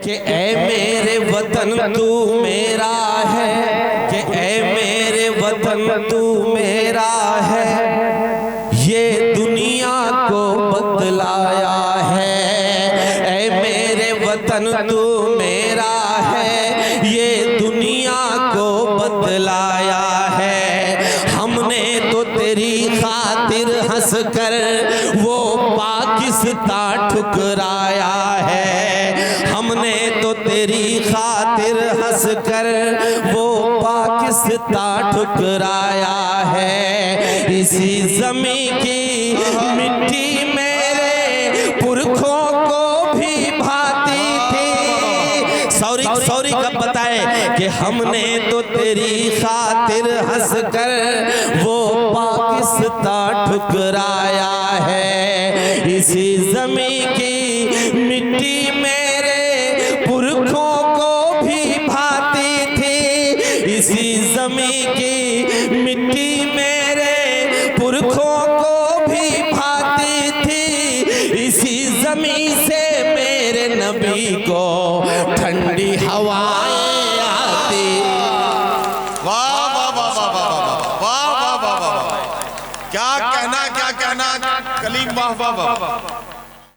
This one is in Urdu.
کہ اے میرے وطن تو میرا ہے، کہ اے میرے وطن تو میرا ہے، یہ دنیا کو بتلایا ہے۔ اے میرے وطن تو میرا ہے، یہ دنیا کو بتلایا ہے۔ ہم نے تو تیری خاطر ہنس کر وہ پاکستان ٹھکرایا ہے، ہم نے تو تیری خاطر ہنس کر وہ پاکستان ٹھکرایا ہے۔ اسی زمین کی مٹی میرے پرکھوں کو بھی بھاتی تھی۔ سوری کب بتائے کہ ہم نے تو تیری خاطر ہنس کر وہ پاکستان ٹھکرایا ہے۔ اسی زمین کی مٹی میرے پرکھوں کو بھی بھاتی تھی، اسی زمین کی مٹی میرے پرکھوں کو بھی بھاتی تھی، اسی زمین سے میرے نبی کو ٹھنڈی ہوائیں آتی۔ واہ واہ واہ واہ واہ واہ واہ واہ واہ، کیا کہنا کلیم، واہ واہ واہ۔